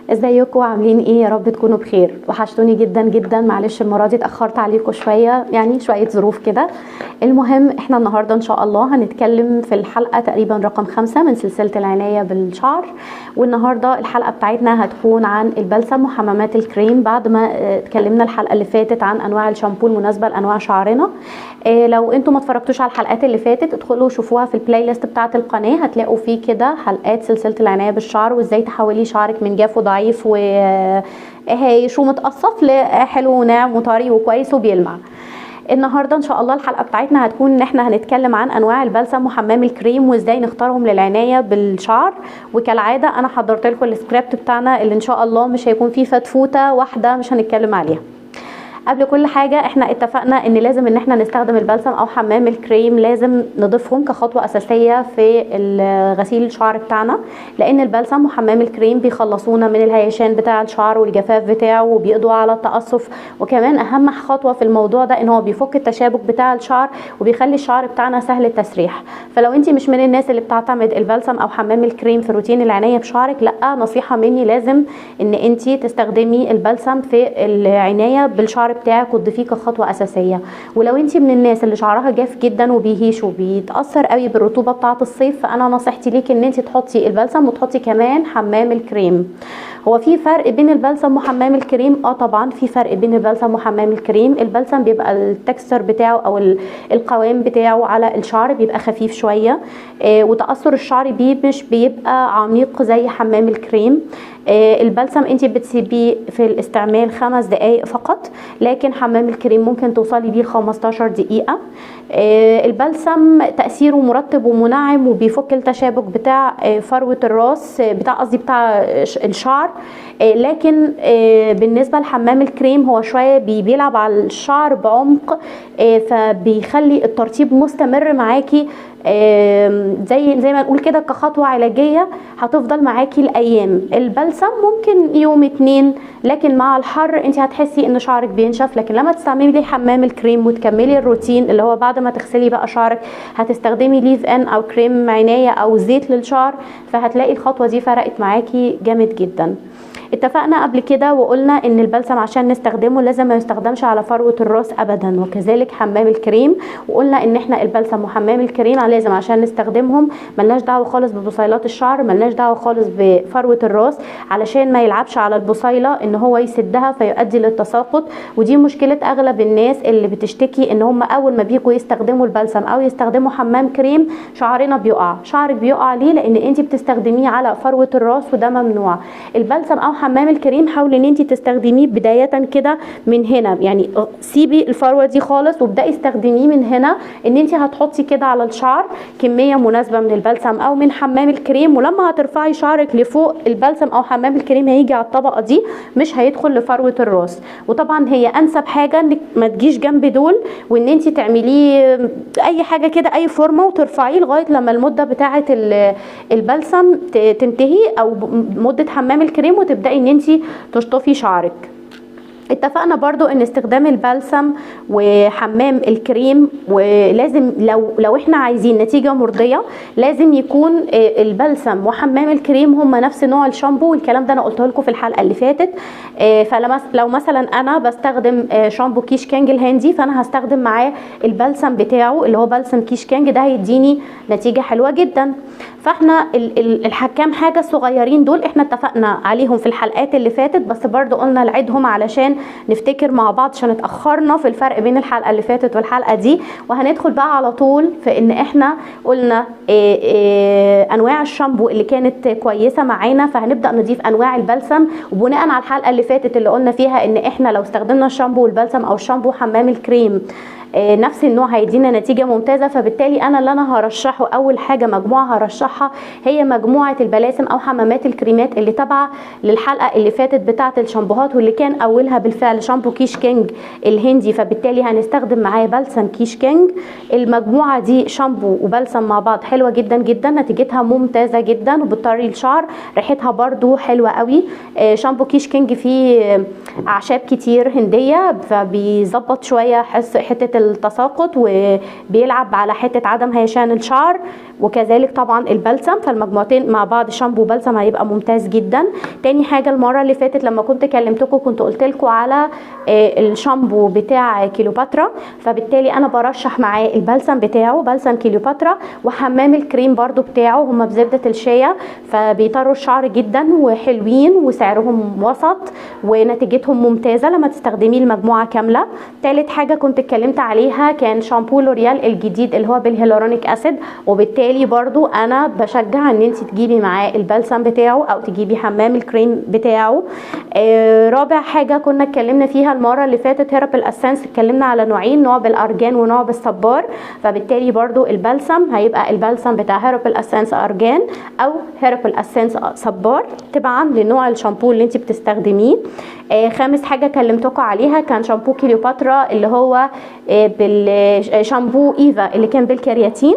ازيكم عاملين ايه؟ يا رب تكونوا بخير. وحشتوني جدا جدا، معلش المره دي اتاخرت عليكم شويه، يعني شويه ظروف كده. المهم احنا النهارده ان شاء الله هنتكلم في الحلقه تقريبا رقم 5 من سلسله العنايه بالشعر. والنهارده الحلقه بتاعتنا هتكون عن البلسم وحمامات الكريم، بعد ما اتكلمنا الحلقه اللي فاتت عن انواع الشامبو المناسبه لانواع شعرنا. لو انتم ما اتفرجتوش على الحلقات اللي فاتت ادخلوا شوفوها في البلاي ليست بتاعه القناه، هتلاقوا فيه كده حلقات سلسله العنايه بالشعر، وازاي تحولي شعرك من جاف وضعيف وهايش ومتقصف لحلو وناعم وطري وكويس وبيلمع. النهارده ان شاء الله الحلقه بتاعتنا هتكون ان احنا هنتكلم عن انواع البلسم وحمام الكريم وازاي نختارهم للعنايه بالشعر. وكالعاده انا حضرت لكم السكريبت بتاعنا اللي ان شاء الله مش هيكون فيه فتفوته واحده مش هنتكلم عليها. قبل كل حاجه احنا اتفقنا ان لازم ان احنا نستخدم البلسم او حمام الكريم، لازم نضيفهم كخطوه اساسيه في غسيل الشعر بتاعنا، لان البلسم وحمام الكريم بيخلصونا من الهيشان بتاع الشعر والجفاف بتاعه وبيقضوا على التقصف. وكمان اهم خطوه في الموضوع ده ان هو بيفك التشابك بتاع الشعر وبيخلي الشعر بتاعنا سهل التسريح. فلو انت مش من الناس اللي بتعتمد البلسم او حمام الكريم في روتين العنايه بشعرك، لا، نصيحه مني لازم ان انت تستخدمي البلسم في العنايه بالشعر بتاعك وتضيفيه كخطوه اساسيه. ولو انت من الناس اللي شعرها جاف جدا وبيهيش وبيتاثر قوي بالرطوبه بتاعه الصيف، فانا نصيحتي ليكي ان انت تحطي البلسم وتحطي كمان حمام الكريم. هو في فرق بين البلسم وحمام الكريم؟ طبعا في فرق بين البلسم وحمام الكريم. البلسم بيبقى التكستر بتاعه او القوام بتاعه على الشعر بيبقى خفيف شويه، وتاثر الشعر بيه مش بيبقى عميق زي حمام الكريم. البلسم انت بتسيبيه في الاستعمال 5 دقائق فقط، لكن حمام الكريم ممكن توصلي بيه 15 دقيقة. البلسم تأثيره مرطب ومنعم وبيفك التشابك بتاع فروة الراس بتاع الشعر، لكن بالنسبة لحمام الكريم هو شوية بيلعب على الشعر بعمق، فبيخلي الترطيب مستمر معاكي، زي ما نقول كده كخطوة علاجية هتفضل معاكي الأيام. البلسم ممكن يوم 2، لكن مع الحر انت هتحسي ان شعرك بينشف. لكن لما تستعملي حمام الكريم وتكملي الروتين اللي هو بعد ما تغسلي بقى شعرك هتستخدمي ليف ان او كريم عناية او زيت للشعر، فهتلاقي الخطوة دي فرقت معاكي جامد جدا. اتفقنا قبل كده وقلنا ان البلسم عشان نستخدمه لازم ما يستخدمش على فروة الراس ابدا، وكذلك حمام الكريم. وقلنا ان احنا البلسم وحمام الكريم لازم عشان نستخدمهم ملناش دعوه خالص ببصيلات الشعر، ملناش دعوه خالص بفروة الراس، علشان ما يلعبش على البصيله ان هو يسدها فيؤدي للتساقط. ودي مشكله اغلب الناس اللي بتشتكي ان هم اول ما بيجوا يستخدموا البلسم او يستخدموا حمام كريم شعرنا بيقع. شعرك بيقع ليه؟ لان انت بتستخدميه على فروة الراس وده ممنوع. البلسم او حمام الكريم حاولي ان انت تستخدميه بدايه كده من هنا، يعني سيبي الفروه دي خالص وابداي استخدميه من هنا، ان انت هتحطي كده على الشعر كميه مناسبه من البلسم او من حمام الكريم، ولما هترفعي شعرك لفوق البلسم او حمام الكريم هيجي على الطبقه دي مش هيدخل لفروه الراس. وطبعا هي انسب حاجه انك ما تجيش جنب دول، وان انت تعمليه اي حاجه كده اي فورمه وترفعيه لغايه لما المده بتاعه البلسم تنتهي او مده حمام الكريم وتبداي ان انت تشطفي شعرك. اتفقنا برضو ان استخدام البلسم وحمام الكريم ولازم لو احنا عايزين نتيجة مرضية لازم يكون البلسم وحمام الكريم هما نفس نوع الشامبو، والكلام ده انا قلته لكم في الحلقة اللي فاتت. فلو مثلا انا بستخدم شامبو كيش كانج الهندي، فانا هستخدم معاه البلسم بتاعه اللي هو بلسم كيش كانج، ده هيديني نتيجة حلوة جدا. فاحنا الحكام حاجة الصغيرين دول احنا اتفقنا عليهم في الحلقات اللي فاتت، بس برضو قلنا نعيدهم علشان نفتكر مع بعض عشان اتأخرنا في الفرق بين الحلقة اللي فاتت والحلقة دي. وهندخل بقى على طول في ان احنا قلنا انواع الشامبو اللي كانت كويسة معانا، فهنبدأ نضيف انواع البلسم. وبناء على الحلقة اللي فاتت اللي قلنا فيها ان احنا لو استخدمنا الشامبو والبلسم او الشامبو حمام الكريم نفس النوع هيدينا نتيجة ممتازة، فبالتالي انا اللي انا هرشحه اول حاجة مجموعة هرشحها هي مجموعة البلاسم او حمامات الكريمات اللي تابعة للحلقة اللي فاتت بتاعة الشامبوهات، واللي كان اولها بالفعل شامبو كيش كينج الهندي، فبالتالي هنستخدم معاه بلسم كيش كينج. المجموعة دي شامبو وبلسم مع بعض حلوة جدا جدا، نتيجتها ممتازة جدا وبتطري الشعر، ريحتها برضو حلوة قوي. شامبو كيش كينج فيه اعشاب كتير هندية فبيظبط شوية حتة التساقط وبيلعب على حتة عدم هيشان الشعر، وكذلك طبعا البلسم، فالمجموعتين مع بعض شامبو بلسم هيبقى ممتاز جدا. تاني حاجه المره اللي فاتت لما كنت كلمتكم كنت قلت لكم على الشامبو بتاع كيلوباترا، فبالتالي انا برشح معاه البلسم بتاعه بلسم كيلوباترا، وحمام الكريم برضو بتاعه، هما بزبده الشيا فبيطروا الشعر جدا وحلوين وسعرهم وسط ونتيجتهم ممتازه لما تستخدمي المجموعه كامله. تالت حاجه كنت اتكلمت عليها كان شامبو لوريال الجديد اللي هو بالهيالورونيك اسيد، وبالتالي برضو انا بشجع ان انت تجيبي معاه البلسم بتاعه او تجيبي حمام الكريم بتاعه. رابع حاجه كنا اتكلمنا فيها المره اللي فاتت هيربل اسنس، اتكلمنا على نوعين، نوع بالارجان ونوع بالصبار، فبالتالي برضو البلسم هيبقى البلسم بتاع هيربل اسنس ارجان او هيربل اسنس صبار تبعا لنوع الشامبو اللي انت بتستخدميه. خامس حاجه كلمتكم عليها كان شامبو كليوباترا اللي هو بالشامبو ايفا اللي كان بالكرياتين،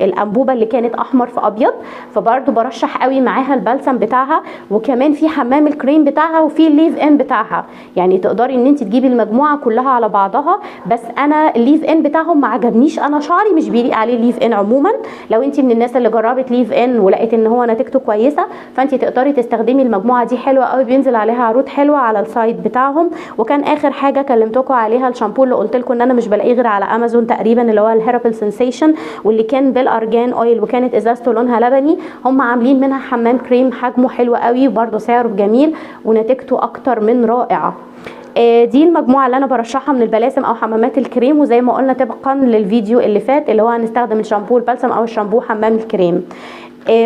الانبوبه اللي كانت احمر في ابيض، فبرضو برشح قوي معاها البلسم بتاعها، وكمان في حمام الكريم بتاعها وفي الليف ان بتاعها، يعني تقدري ان انت تجيبي المجموعه كلها على بعضها. بس انا الليف ان بتاعهم ما عجبنيش، انا شعري مش بيليق عليه الليف ان عموما. لو انت من الناس اللي جربت ليف ان ولقيت ان هو نتيجته كويسه فانت تقدري تستخدمي المجموعه دي، حلوه قوي، بينزل عليها عروض حلوه على السايت بتاعهم. وكان اخر حاجه كلمتكم عليها الشامبو اللي قلت لكم ان انا مش بلاقيه غير على امازون تقريبا، اللي هو الهيربل سنسيشن، واللي كان بالارجان اويل وكانت ازازته لونها لبني. هم عاملين منها حمام كريم حجمه حلو قوي وبرده سعره جميل ونتيجته اكتر من رائعه. دي المجموعه اللي انا برشحها من البلاسم او حمامات الكريم، وزي ما قلنا طبقا للفيديو اللي فات اللي هو هنستخدم الشامبو البلسم او الشامبو حمام الكريم.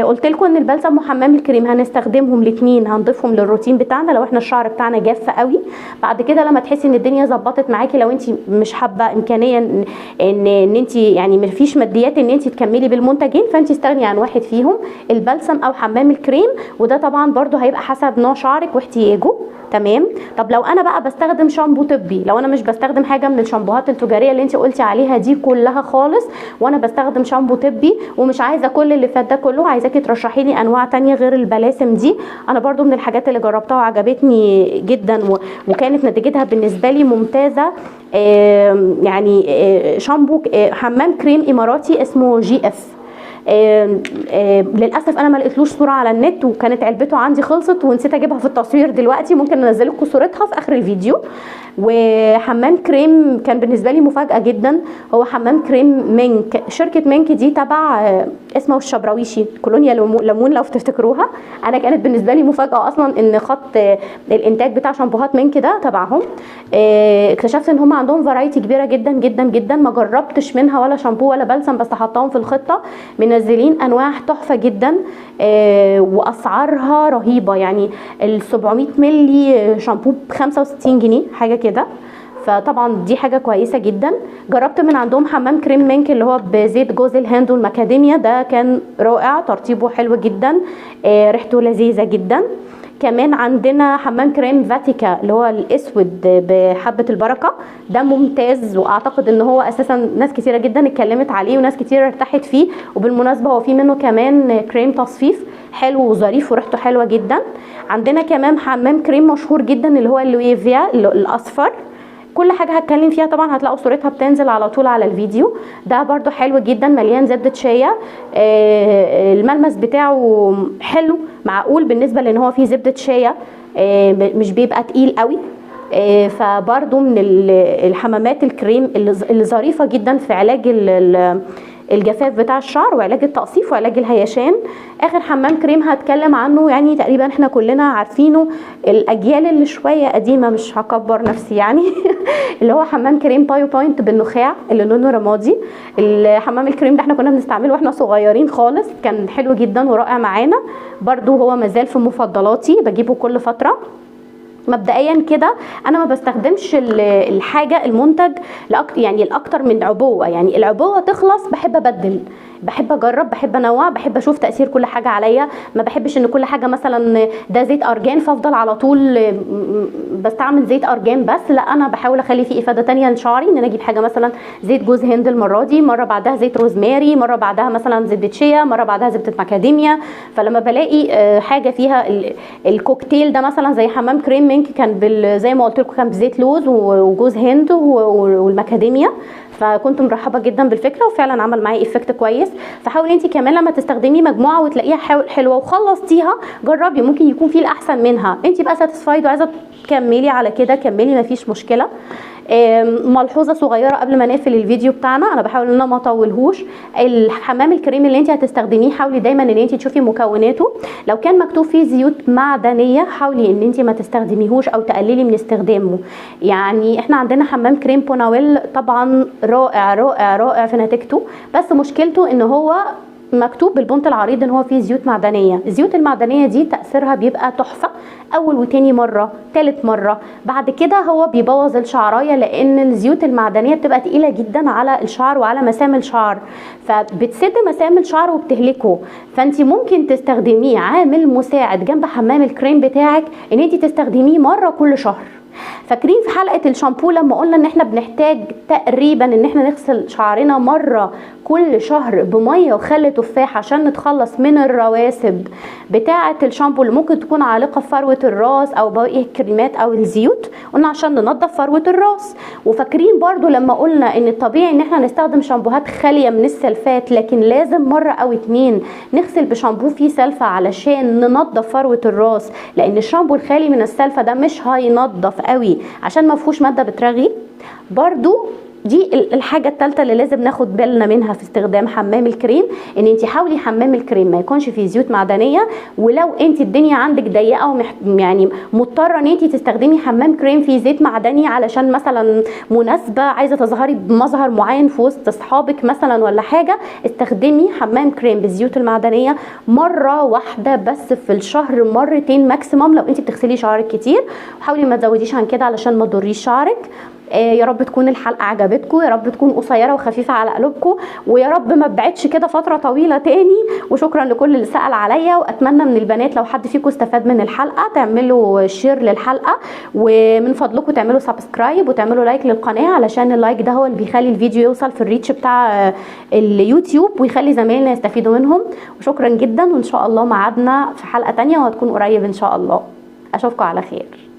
قلت لكم ان البلسم وحمام الكريم هنستخدمهم الاثنين، هنضيفهم للروتين بتاعنا لو احنا الشعر بتاعنا جاف قوي. بعد كده لما تحسي ان الدنيا ظبطت معاكي، لو انت مش حابه امكانيه ان انت يعني مفيش ماديات ان انت تكملي بالمنتجين، فانت استغني عن واحد فيهم، البلسم او حمام الكريم، وده طبعا برده هيبقى حسب نوع شعرك واحتياجه. تمام. طب لو انا بقى بستخدم شامبو طبي، لو انا مش بستخدم حاجه من الشامبوهات التجاريه اللي انت قلتي عليها دي كلها خالص، وانا بستخدم شامبو طبي ومش عايزه كل اللي فات ده كله، عايزاكي ترشحي لي انواع تانية غير البلاسم دي. انا برضو من الحاجات اللي جربتها وعجبتني جدا وكانت نتيجتها بالنسبه لي ممتازه، يعني شامبو حمام كريم اماراتي اسمه جي اف. للاسف انا ما لقيتلوش صوره على النت، وكانت علبته عندي خلصت ونسيت اجيبها في التصوير دلوقتي، ممكن انزل لكم صورتها في اخر الفيديو. وحمام كريم كان بالنسبه لي مفاجاه جدا، هو حمام كريم مينك، شركه مينك دي تبع اسمه الشبراويشي كولونيا ليمون لو تفتكروها. انا كانت بالنسبه لي مفاجاه اصلا ان خط الانتاج بتاع شامبوهات مينك ده تبعهم. اكتشفت ان هم عندهم فرايتي كبيره جدا جدا جدا، ما جربتش منها ولا شامبو ولا بلسم، بس حطاهم في الخطه. منزلين انواع تحفه جدا واسعارها رهيبه، يعني ال 700 مللي شامبو ب 65 جنيه حاجه كده، فطبعا دي حاجه كويسه جدا. جربت من عندهم حمام كريم مينك اللي هو بزيت جوز الهند والمكاديميا، ده كان رائع، ترطيبه حلو جدا، ريحته لذيذه جدا. كمان عندنا حمام كريم فاتيكا اللي هو الاسود بحبه البركه، ده ممتاز، واعتقد ان هو اساسا ناس كتيره جدا اتكلمت عليه وناس كتيره ارتاحت فيه. وبالمناسبه هو في منه كمان كريم تصفيف حلو وظريف وريحته حلوه جدا. عندنا كمان حمام كريم مشهور جدا اللي هو اللويفيا الاصفر، كل حاجه هتكلم فيها طبعا هتلاقوا صورتها بتنزل على طول على الفيديو. ده برده حلو جدا، مليان زبده شيا، الملمس بتاعه حلو معقول بالنسبه لان هو فيه زبده شيا، مش بيبقى تقيل قوي. فبرده من الحمامات الكريم اللي ظريفه جدا في علاج الجفاف بتاع الشعر وعلاج التقصيف وعلاج الهيشان. اخر حمام كريم هتكلم عنه يعني تقريبا احنا كلنا عارفينه، الاجيال اللي شويه قديمه مش هكبر نفسي يعني اللي هو حمام كريم بايو بوينت بالنخاع اللي لونه رمادي. الحمام الكريم ده احنا كنا بنستعمله واحنا صغيرين خالص، كان حلو جدا ورائع معانا، برضو هو مازال في مفضلاتي، بجيبه كل فتره. مبدئيا كده انا ما بستخدمش الحاجه المنتج يعني الاكتر من عبوه، يعني العبوه تخلص بحب ابدل، بحب اجرب، بحب انوع، بحب اشوف تاثير كل حاجه عليا. ما بحبش ان كل حاجه مثلا ده زيت ارجان فافضل على طول بستعمل زيت ارجان بس، لا انا بحاول اخلي فيه افاده تانية لشعري، ان انا اجيب حاجه مثلا زيت جوز هند المره دي، مره بعدها زيت روزماري، مره بعدها مثلا زبده شيا، مره بعدها زبده ماكاديميا. فلما بلاقي حاجه فيها الكوكتيل ده مثلا زي حمام كريم مينك كان زي ما قلت لكم كان بزيت لوز وجوز هند والماكاديميا، فكنت مرحبه جدا بالفكره وفعلا عمل معايا افكت كويس. فحاولي انت كمان لما تستخدمي مجموعه وتلاقيها حلوه وخلصتيها جربي، ممكن يكون في الاحسن منها، انت بقى ساتسفايد وعايزه تكملي على كده كملي مفيش مشكله. ملحوظه صغيره قبل ما نقفل الفيديو بتاعنا، انا بحاول ان انا ما اطولهوش. الحمام الكريم اللي انت هتستخدميه حاولي دايما ان انت تشوفي مكوناته، لو كان مكتوب فيه زيوت معدنيه حاولي ان انت ما تستخدميهوش او تقللي من استخدامه. يعني احنا عندنا حمام كريم بوناويل طبعا رائع رائع رائع في نتيجته، بس مشكلته ان هو مكتوب بالبنط العريض ان هو فيه زيوت معدنيه. الزيوت المعدنيه دي تاثيرها بيبقى تحفه اول وتاني مره، تالت مره، بعد كده هو بيبوظ الشعرايه، لان الزيوت المعدنيه بتبقى تقيله جدا على الشعر وعلى مسام الشعر، فبتسد مسام الشعر وبتهلكه. فانت ممكن تستخدميه عامل مساعد جنب حمام الكريم بتاعك، ان انت تستخدميه مره كل شهر. فاكرين في حلقه الشامبو لما قلنا ان احنا بنحتاج تقريبا ان احنا نغسل شعرنا مره كل شهر بميه وخل تفاح عشان نتخلص من الرواسب بتاعه الشامبو اللي ممكن تكون عالقه في فروه الراس او باقي الكريمات او الزيوت، قلنا عشان ننظف فروه الراس. وفاكرين برضو لما قلنا ان الطبيعي ان احنا نستخدم شامبوهات خاليه من السلفات، لكن لازم مره او اتنين نغسل بشامبو فيه سلفه علشان ننظف فروه الراس، لان الشامبو الخالي من السلفه ده مش هينظف قوي عشان ما فيهوش ماده بترغي. برضو دي الحاجه الثالثه اللي لازم ناخد بالنا منها في استخدام حمام الكريم، ان انت حاولي حمام الكريم ما يكونش فيه زيوت معدنيه. ولو انت الدنيا عندك ضيقه يعني مضطره ان انت تستخدمي حمام كريم فيه زيت معدني علشان مثلا مناسبه عايزه تظهري بمظهر معين في وسط اصحابك مثلا ولا حاجه، استخدمي حمام كريم بالزيوت المعدنيه مره واحده بس في الشهر، مرتين ماكسيموم لو انت بتغسلي شعرك كتير، وحاولي ما تزوديش عن كده علشان ما تضريش شعرك. يا رب تكون الحلقه عجبتكم، يا رب تكون قصيره وخفيفه على قلوبكم، ويا رب ما تبعدش كده فتره طويله تاني. وشكرا لكل اللي سال عليا، واتمنى من البنات لو حد فيكم استفاد من الحلقه تعملوا شير للحلقه، ومن فضلكم تعملوا سبسكرايب وتعملوا لايك للقناه، علشان اللايك ده هو اللي بيخلي الفيديو يوصل في الريتش بتاع اليوتيوب ويخلي زمايلنا يستفيدوا منهم. وشكرا جدا، وان شاء الله ميعادنا في حلقه تانيه وهتكون قريب ان شاء الله. اشوفكم على خير.